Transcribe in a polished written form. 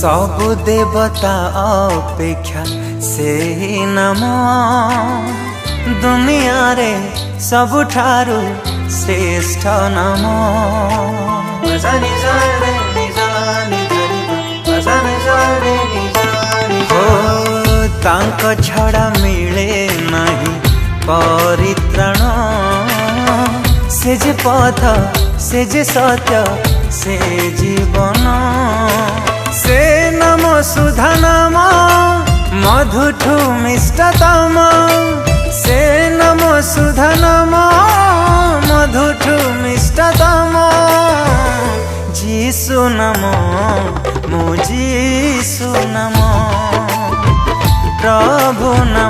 सब देवता अपेक्षा से ही नाम दुनिया रे सबुठारु श्रेष्ठ नाम। तांक छड़ा मिले नहीं परित्राण से जे पथ से जे सत्य से जीवन से नाम सुधा नाम मधुठु मिष्टतम से नाम सुधा नाम मधुठु मिष्टतम जीसु नाम मो जीसु नाम प्रभु नाम